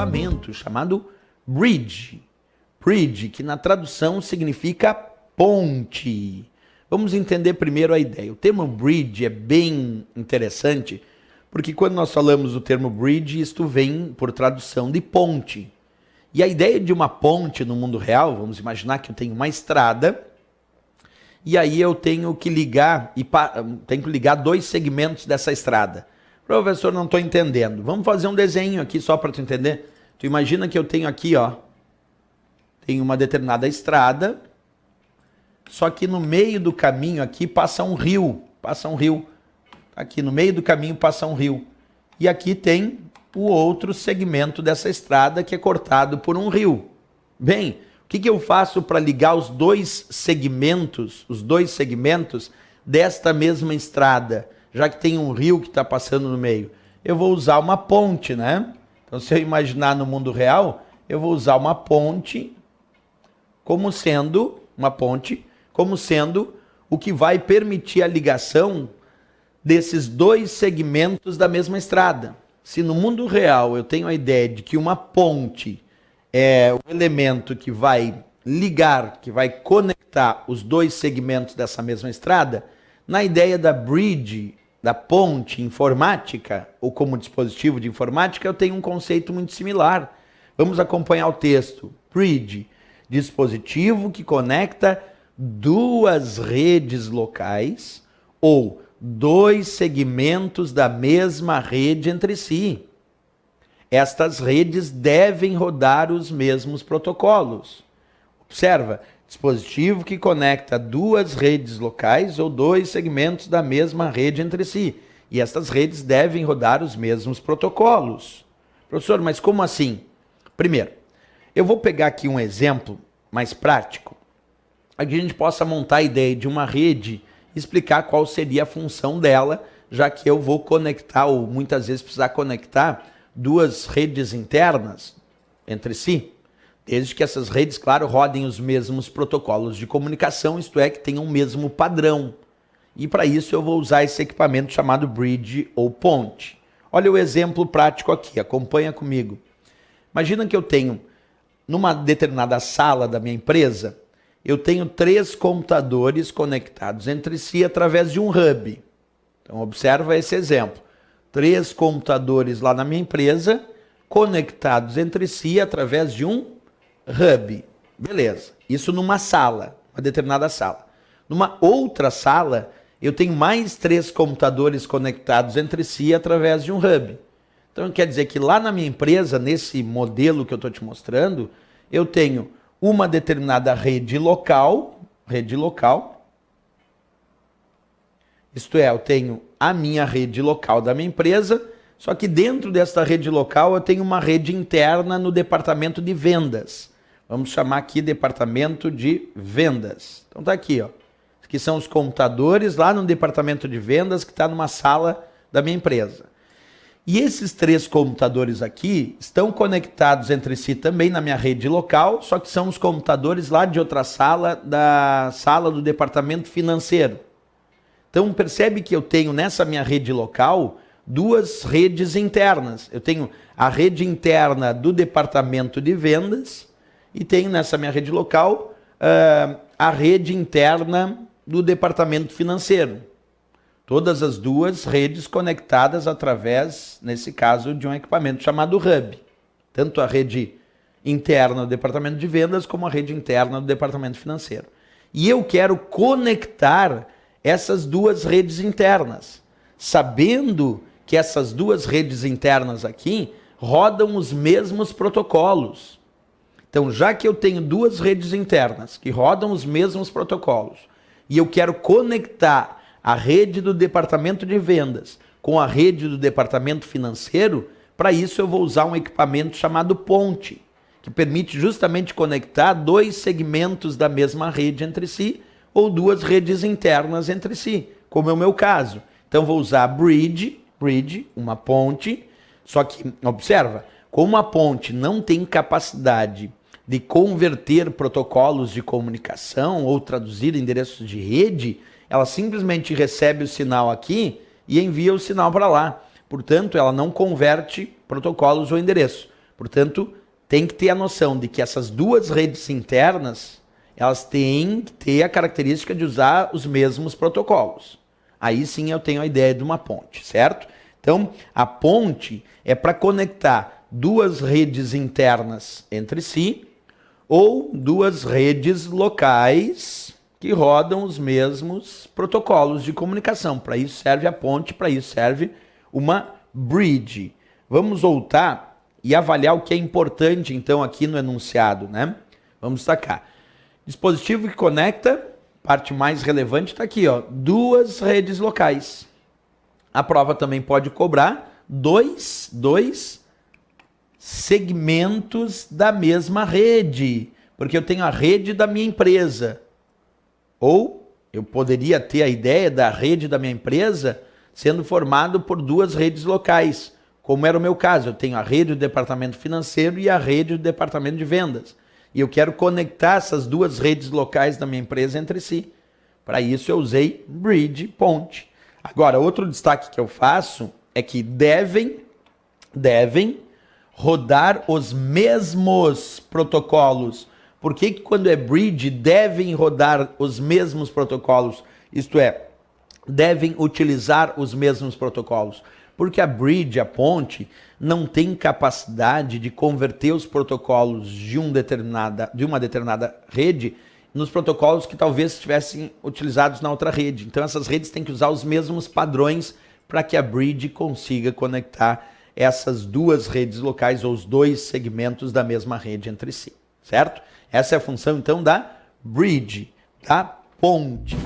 equipamento chamado bridge. Bridge, que na tradução significa ponte. Vamos entender primeiro a ideia. O termo bridge é bem interessante, porque quando nós falamos do termo bridge, isto vem por tradução de ponte. E a ideia de uma ponte no mundo real, vamos imaginar que eu tenho uma estrada, e aí eu tenho que ligar dois segmentos dessa estrada. Professor, não estou entendendo. Vamos fazer um desenho aqui só para tu entender. Tu imagina que eu tenho aqui, ó, tem uma determinada estrada, só que no meio do caminho aqui passa um rio. Aqui no meio do caminho passa um rio. E aqui tem o outro segmento dessa estrada que é cortado por um rio. Bem, o que eu faço para ligar os dois segmentos desta mesma estrada, já que tem um rio que está passando no meio? Eu vou usar uma ponte, né? Então, se eu imaginar no mundo real, eu vou usar uma ponte como sendo o que vai permitir a ligação desses dois segmentos da mesma estrada. Se no mundo real eu tenho a ideia de que uma ponte é o elemento que vai ligar, que vai conectar os dois segmentos dessa mesma estrada, na ideia da bridge, da ponte informática, ou como dispositivo de informática, eu tenho um conceito muito similar. Vamos acompanhar o texto. Bridge, dispositivo que conecta duas redes locais ou dois segmentos da mesma rede entre si. Estas redes devem rodar os mesmos protocolos. Observa, dispositivo que conecta duas redes locais ou dois segmentos da mesma rede entre si. E estas redes devem rodar os mesmos protocolos. Professor, mas como assim? Primeiro, eu vou pegar aqui um exemplo mais prático, para que a gente possa montar a ideia de uma rede e explicar qual seria a função dela, já que eu vou conectar, ou muitas vezes precisar conectar, duas redes internas entre si, desde que essas redes, claro, rodem os mesmos protocolos de comunicação, isto é, que tenham o mesmo padrão. E para isso eu vou usar esse equipamento chamado bridge ou ponte. Olha o exemplo prático aqui, acompanha comigo. Imagina que eu tenho, numa determinada sala da minha empresa, eu tenho 3 computadores conectados entre si através de um hub. Então observa esse exemplo. 3 computadores lá na minha empresa, conectados entre si através de um hub. Beleza. Isso numa sala, uma determinada sala. Numa outra sala, eu tenho mais 3 computadores conectados entre si através de um hub. Então quer dizer que lá na minha empresa, nesse modelo que eu estou te mostrando, eu tenho uma determinada rede local, isto é, eu tenho a minha rede local da minha empresa, só que dentro desta rede local eu tenho uma rede interna no departamento de vendas. Vamos chamar aqui departamento de vendas. Então tá aqui, ó. Que são os computadores lá no departamento de vendas que está numa sala da minha empresa. E esses 3 computadores aqui estão conectados entre si também na minha rede local, só que são os computadores lá de outra sala, da sala do departamento financeiro. Então percebe que eu tenho nessa minha rede local 2 redes internas. Eu tenho a rede interna do departamento de vendas e tenho nessa minha rede local a rede interna do departamento financeiro. Todas as 2 redes conectadas através, nesse caso, de um equipamento chamado hub. Tanto a rede interna do departamento de vendas como a rede interna do departamento financeiro. E eu quero conectar essas 2 redes internas, sabendo que essas 2 redes internas aqui rodam os mesmos protocolos. Então, já que eu tenho 2 redes internas que rodam os mesmos protocolos, e eu quero conectar a rede do departamento de vendas com a rede do departamento financeiro, para isso eu vou usar um equipamento chamado ponte, que permite justamente conectar 2 segmentos da mesma rede entre si, ou 2 redes internas entre si, como é o meu caso. Então vou usar bridge, uma ponte, só que, observa, como a ponte não tem capacidade de converter protocolos de comunicação ou traduzir endereços de rede, ela simplesmente recebe o sinal aqui e envia o sinal para lá. Portanto, ela não converte protocolos ou endereços. Portanto, tem que ter a noção de que essas duas redes internas, elas têm que ter a característica de usar os mesmos protocolos. Aí sim eu tenho a ideia de uma ponte, certo? Então, a ponte é para conectar duas redes internas entre si ou duas redes locais que rodam os mesmos protocolos de comunicação. Para isso serve a ponte, para isso serve uma bridge. Vamos voltar e avaliar o que é importante, então, aqui no enunciado, né? Vamos destacar. Dispositivo que conecta, parte mais relevante está aqui, ó, duas redes locais. A prova também pode cobrar dois segmentos da mesma rede, porque eu tenho a rede da minha empresa. Ou eu poderia ter a ideia da rede da minha empresa sendo formado por duas redes locais, como era o meu caso. Eu tenho a rede do departamento financeiro e a rede do departamento de vendas. E eu quero conectar essas duas redes locais da minha empresa entre si. Para isso eu usei bridge, ponte. Agora, outro destaque que eu faço é que devem rodar os mesmos protocolos. Por que quando é bridge devem rodar os mesmos protocolos? Isto é, devem utilizar os mesmos protocolos. Porque a bridge, a ponte, não tem capacidade de converter os protocolos de uma determinada rede nos protocolos que talvez estivessem utilizados na outra rede. Então essas redes têm que usar os mesmos padrões para que a bridge consiga conectar essas duas redes locais ou os dois segmentos da mesma rede entre si, certo? Essa é a função então da bridge, da ponte.